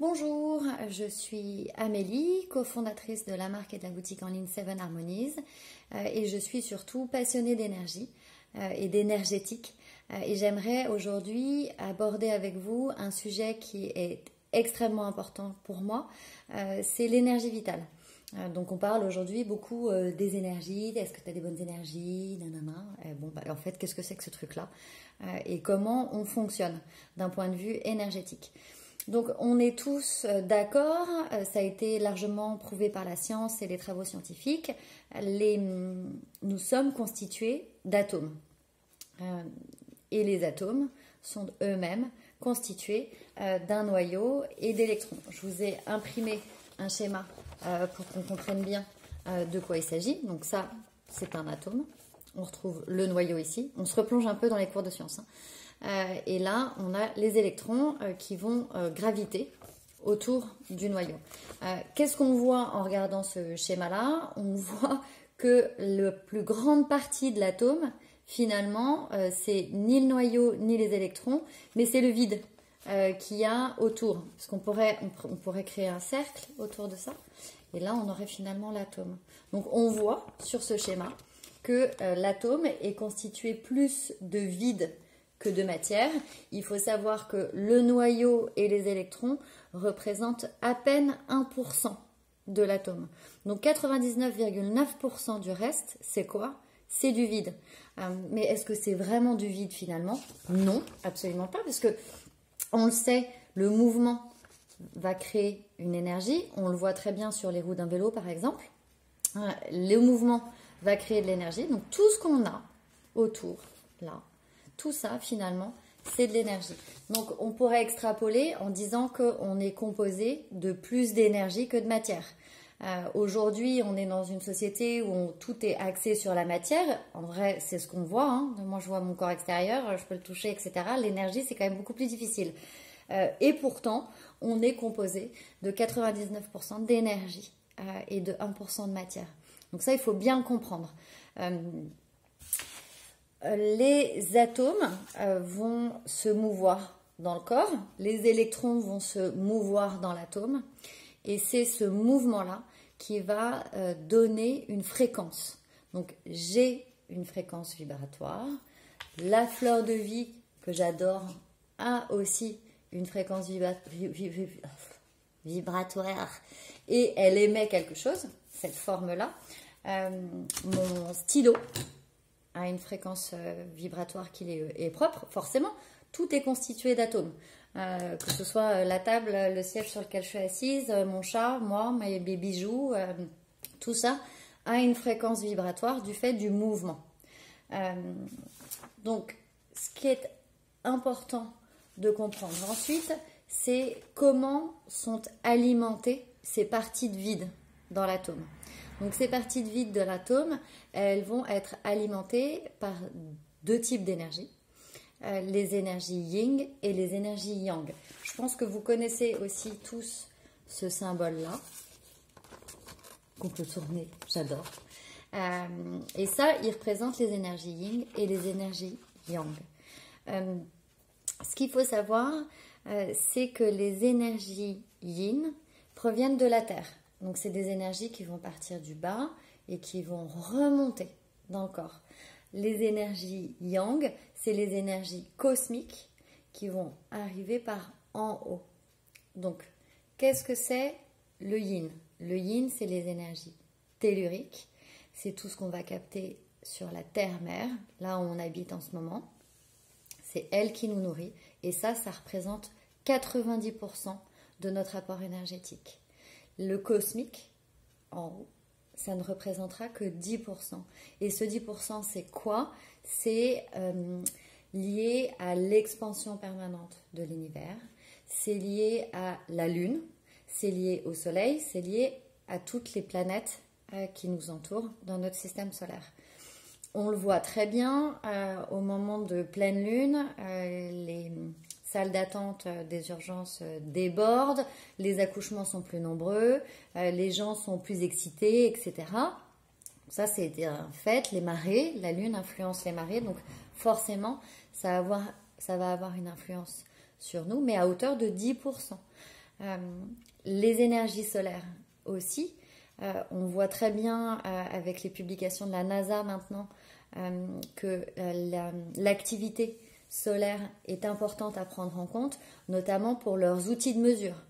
Bonjour, je suis Amélie, cofondatrice de la marque et de la boutique en ligne Seven Harmonies et je suis surtout passionnée d'énergie et d'énergétique et j'aimerais aujourd'hui aborder avec vous un sujet qui est extrêmement important pour moi, c'est l'énergie vitale. Donc on parle aujourd'hui beaucoup des énergies, est-ce que tu as des bonnes énergies, nanana. En fait, qu'est-ce que c'est que ce truc-là et comment on fonctionne d'un point de vue énergétique. Donc on est tous d'accord, ça a été largement prouvé par la science et les travaux scientifiques, nous sommes constitués d'atomes. Et les atomes sont eux-mêmes constitués d'un noyau et d'électrons. Je vous ai imprimé un schéma pour qu'on comprenne bien de quoi il s'agit. Donc ça, c'est un atome. On retrouve le noyau ici. On se replonge un peu dans les cours de sciences. Et là, on a les électrons qui vont graviter autour du noyau. Qu'est-ce qu'on voit en regardant ce schéma-là? On voit que la plus grande partie de l'atome, finalement, c'est ni le noyau ni les électrons, mais c'est le vide qu'il y a autour. Parce qu'on pourrait créer un cercle autour de ça. Et là, on aurait finalement l'atome. Donc, on voit sur ce schéma que l'atome est constitué plus de vide que de matière. Il faut savoir que le noyau et les électrons représentent à peine 1% de l'atome. Donc 99,9% du reste, c'est quoi? C'est du vide. Mais est-ce que c'est vraiment du vide finalement? Non, absolument pas, parce que on le sait, le mouvement va créer une énergie. On le voit très bien sur les roues d'un vélo par exemple. Le mouvement va créer de l'énergie. Donc tout ce qu'on a autour, là, tout ça, finalement, c'est de l'énergie. Donc, on pourrait extrapoler en disant qu'on est composé de plus d'énergie que de matière. Aujourd'hui, on est dans une société où tout est axé sur la matière. En vrai, c'est ce qu'on voit. Moi, je vois mon corps extérieur, je peux le toucher, etc. L'énergie, c'est quand même beaucoup plus difficile. Et pourtant, on est composé de 99% d'énergie et de 1% de matière. Donc ça, il faut bien le comprendre. Les atomes vont se mouvoir dans le corps, les électrons vont se mouvoir dans l'atome et c'est ce mouvement-là qui va donner une fréquence. Donc j'ai une fréquence vibratoire, la fleur de vie que j'adore a aussi une fréquence vibratoire et elle émet quelque chose, cette forme-là. Mon stylo a une fréquence vibratoire qui est propre, forcément, tout est constitué d'atomes. Que ce soit la table, le siège sur lequel je suis assise, mon chat, moi, mes bijoux, tout ça a une fréquence vibratoire du fait du mouvement. Donc, ce qui est important de comprendre ensuite, c'est comment sont alimentées ces parties de vide dans l'atome. Donc ces parties de vide de l'atome, elles vont être alimentées par deux types d'énergie, les énergies yin et les énergies yang. Je pense que vous connaissez aussi tous ce symbole-là, qu'on peut tourner, j'adore. Et ça, il représente les énergies yin et les énergies yang. Ce qu'il faut savoir, c'est que les énergies yin proviennent de la Terre. Donc, c'est des énergies qui vont partir du bas et qui vont remonter dans le corps. Les énergies yang, c'est les énergies cosmiques qui vont arriver par en haut. Donc, qu'est-ce que c'est le yin? Le yin, c'est les énergies telluriques. C'est tout ce qu'on va capter sur la terre-mère, là où on habite en ce moment. C'est elle qui nous nourrit. Et ça représente 90% de notre apport énergétique. Le cosmique, en haut, ça ne représentera que 10%. Et ce 10%, c'est quoi? C'est lié à l'expansion permanente de l'univers. C'est lié à la Lune. C'est lié au Soleil. C'est lié à toutes les planètes qui nous entourent dans notre système solaire. On le voit très bien au moment de pleine Lune. Les salles d'attente des urgences débordent, les accouchements sont plus nombreux, les gens sont plus excités, etc. Ça, c'est un fait. Les marées, la Lune influence les marées, donc forcément, ça va avoir une influence sur nous, mais à hauteur de 10%. Les énergies solaires aussi. On voit très bien avec les publications de la NASA maintenant que l'activité solaire est importante à prendre en compte, notamment pour leurs outils de mesure.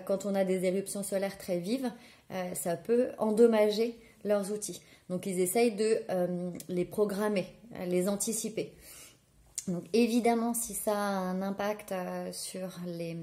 Quand on a des éruptions solaires très vives, ça peut endommager leurs outils. Donc ils essayent de les programmer, les anticiper. Donc évidemment, si ça a un impact sur les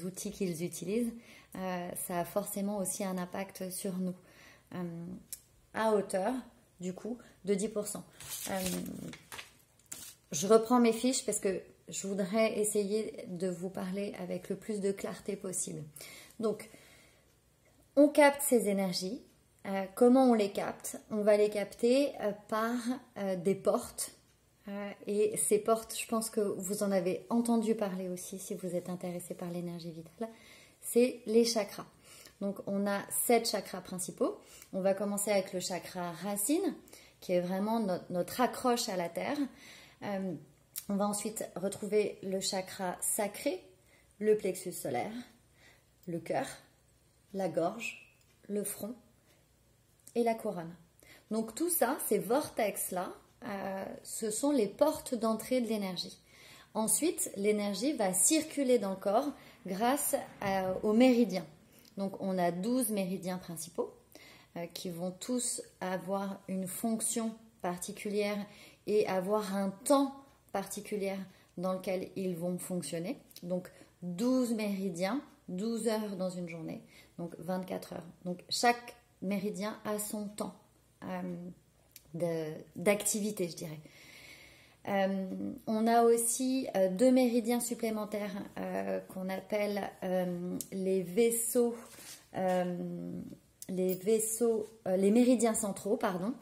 outils qu'ils utilisent, ça a forcément aussi un impact sur nous, à hauteur du coup de 10%. Je reprends mes fiches parce que je voudrais essayer de vous parler avec le plus de clarté possible. Donc, on capte ces énergies. Comment on les capte? On va les capter par des portes. Et ces portes, je pense que vous en avez entendu parler aussi si vous êtes intéressé par l'énergie vitale. C'est les chakras. Donc, on a 7 chakras principaux. On va commencer avec le chakra racine, qui est vraiment notre accroche à la terre. On va ensuite retrouver le chakra sacré, le plexus solaire, le cœur, la gorge, le front et la couronne. Donc tout ça, ces vortex-là, ce sont les portes d'entrée de l'énergie. Ensuite, l'énergie va circuler dans le corps grâce aux méridiens. Donc on a 12 méridiens principaux qui vont tous avoir une fonction particulière et avoir un temps particulier dans lequel ils vont fonctionner. Donc 12 méridiens, 12 heures dans une journée, donc 24 heures. Donc chaque méridien a son temps d'activité, je dirais. On a aussi 2 méridiens supplémentaires qu'on appelle les méridiens centraux, pardon.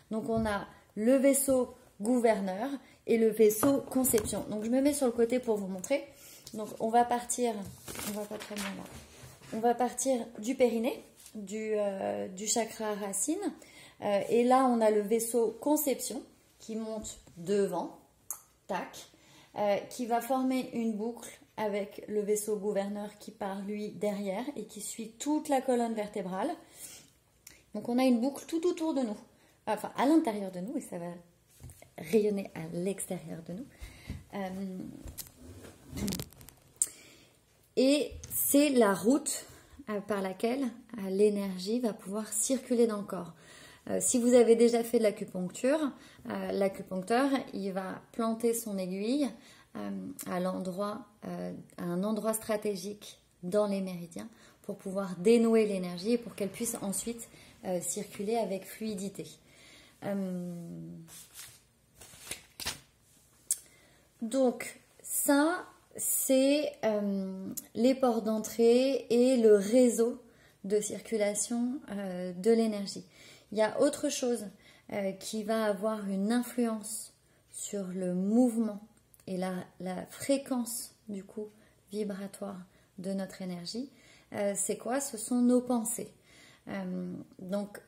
Donc on a le vaisseau gouverneur et le vaisseau conception. Donc je me mets sur le côté pour vous montrer. Donc on va partir du périnée, du chakra racine. Et là on a le vaisseau conception qui monte devant, tac, qui va former une boucle avec le vaisseau gouverneur qui part lui derrière et qui suit toute la colonne vertébrale. Donc on a une boucle tout autour de nous, enfin à l'intérieur de nous, et ça va rayonner à l'extérieur de nous. Et c'est la route par laquelle l'énergie va pouvoir circuler dans le corps. Si vous avez déjà fait de l'acupuncture, l'acupuncteur il va planter son aiguille à un endroit stratégique dans les méridiens pour pouvoir dénouer l'énergie et pour qu'elle puisse ensuite circuler avec fluidité. Donc ça, c'est les ports d'entrée et le réseau de circulation de l'énergie. Il y a autre chose qui va avoir une influence sur le mouvement et la fréquence du coup vibratoire de notre énergie. C'est quoi? Ce sont nos pensées. Donc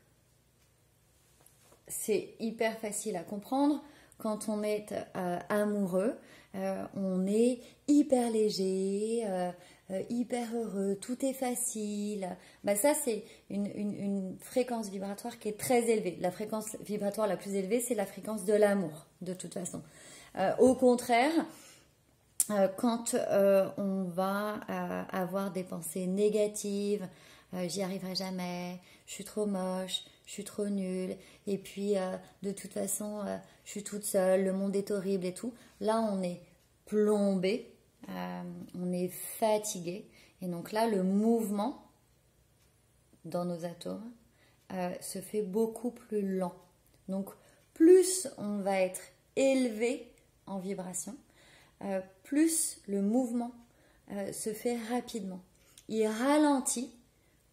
c'est hyper facile à comprendre. Quand on est amoureux, on est hyper léger, hyper heureux, tout est facile. Ça, c'est une fréquence vibratoire qui est très élevée. La fréquence vibratoire la plus élevée, c'est la fréquence de l'amour, de toute façon. Au contraire, quand on va avoir des pensées négatives, j'y arriverai jamais, je suis trop moche, je suis trop nulle, et puis de toute façon, je suis toute seule, le monde est horrible et tout. Là, on est plombé, on est fatigué, et donc là, le mouvement dans nos atomes se fait beaucoup plus lent. Donc, plus on va être élevé en vibration, plus le mouvement se fait rapidement. Il ralentit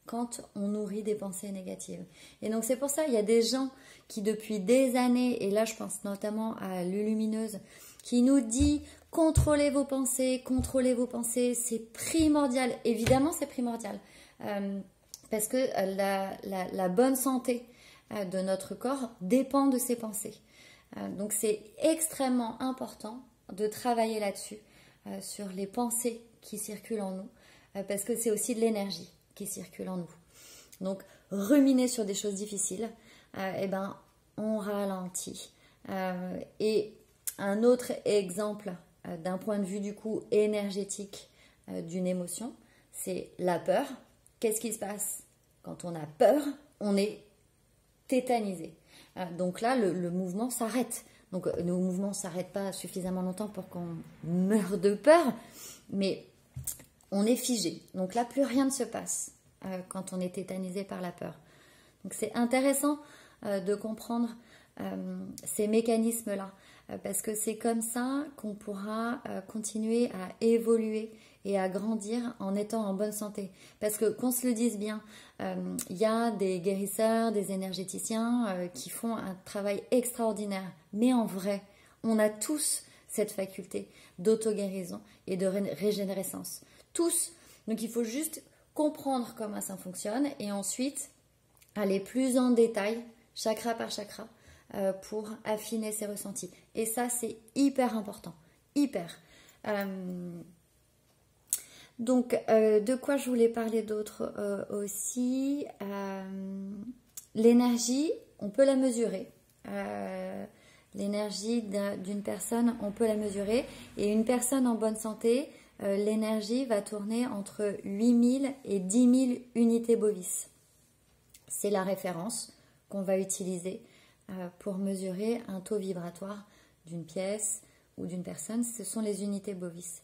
quand on nourrit des pensées négatives. Et donc c'est pour ça, il y a des gens qui depuis des années, et là je pense notamment à Lulumineuse, qui nous dit contrôlez vos pensées, c'est primordial. Évidemment c'est primordial, parce que la bonne santé de notre corps dépend de ces pensées. Donc c'est extrêmement important de travailler là-dessus, sur les pensées qui circulent en nous, parce que c'est aussi de l'énergie qui circule en nous. Donc, ruminer sur des choses difficiles, eh ben, on ralentit. Et un autre exemple d'un point de vue du coup énergétique d'une émotion, c'est la peur. Qu'est-ce qui se passe quand on a peur? On est tétanisé. Donc là, le mouvement s'arrête. Donc le mouvement ne s'arrête pas suffisamment longtemps pour qu'on meure de peur, mais on est figé. Donc là, plus rien ne se passe quand on est tétanisé par la peur. Donc c'est intéressant de comprendre ces mécanismes-là, parce que c'est comme ça qu'on pourra continuer à évoluer et à grandir en étant en bonne santé. Parce que qu'on se le dise bien, il y a des guérisseurs, des énergéticiens qui font un travail extraordinaire. Mais en vrai, on a tous cette faculté d'auto-guérison et de régénérescence. Tous. Donc il faut juste comprendre comment ça fonctionne et ensuite aller plus en détail, chakra par chakra, pour affiner ses ressentis. Et ça, c'est hyper important. Hyper. Donc, de quoi je voulais parler d'autre aussi? L'énergie, on peut la mesurer. L'énergie d'une personne, on peut la mesurer. Et une personne en bonne santé, l'énergie va tourner entre 8000 et 10 000 unités bovis. C'est la référence qu'on va utiliser pour mesurer un taux vibratoire d'une pièce ou d'une personne. Ce sont les unités bovis.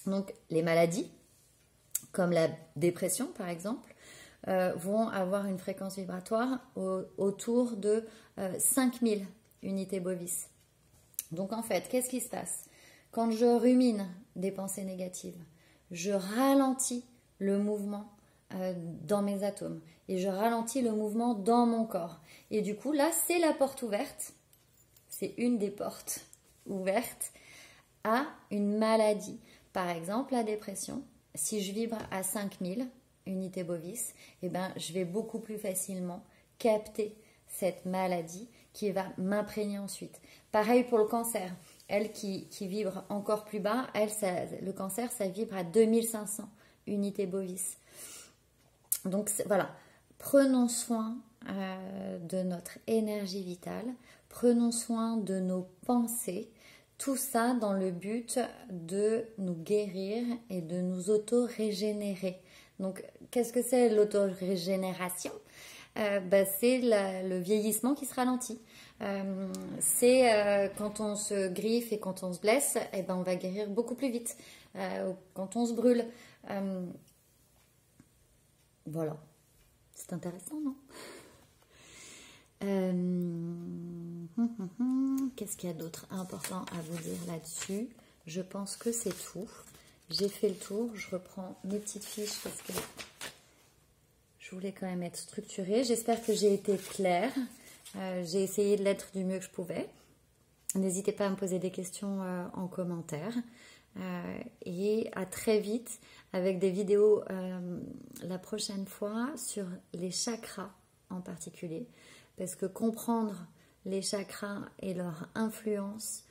Donc les maladies, comme la dépression par exemple, vont avoir une fréquence vibratoire autour de 5000 unités bovis. Donc en fait, qu'est-ce qui se passe? Quand je rumine des pensées négatives, je ralentis le mouvement dans mes atomes et je ralentis le mouvement dans mon corps. Et du coup, là, c'est la porte ouverte, c'est une des portes ouvertes à une maladie. Par exemple, la dépression, si je vibre à 5000 unités bovis, eh ben, je vais beaucoup plus facilement capter cette maladie qui va m'imprégner ensuite. Pareil pour le cancer. Elle qui vibre encore plus bas, le cancer, ça vibre à 2500 unités bovis. Donc voilà, prenons soin de notre énergie vitale, prenons soin de nos pensées, tout ça dans le but de nous guérir et de nous auto-régénérer. Donc, qu'est-ce que c'est l'auto-régénération? C'est le vieillissement qui se ralentit. C'est quand on se griffe et quand on se blesse, eh ben, on va guérir beaucoup plus vite. Quand on se brûle. Voilà. C'est intéressant, non? Qu'est-ce qu'il y a d'autre important à vous dire là-dessus? Je pense que c'est tout. J'ai fait le tour. Je reprends mes petites fiches parce que je voulais quand même être structurée. J'espère que j'ai été claire. J'ai essayé de l'être du mieux que je pouvais. N'hésitez pas à me poser des questions en commentaire. Et à très vite avec des vidéos la prochaine fois sur les chakras en particulier. Parce que comprendre les chakras et leur influence,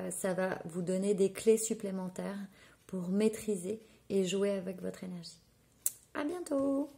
ça va vous donner des clés supplémentaires pour maîtriser et jouer avec votre énergie. À bientôt!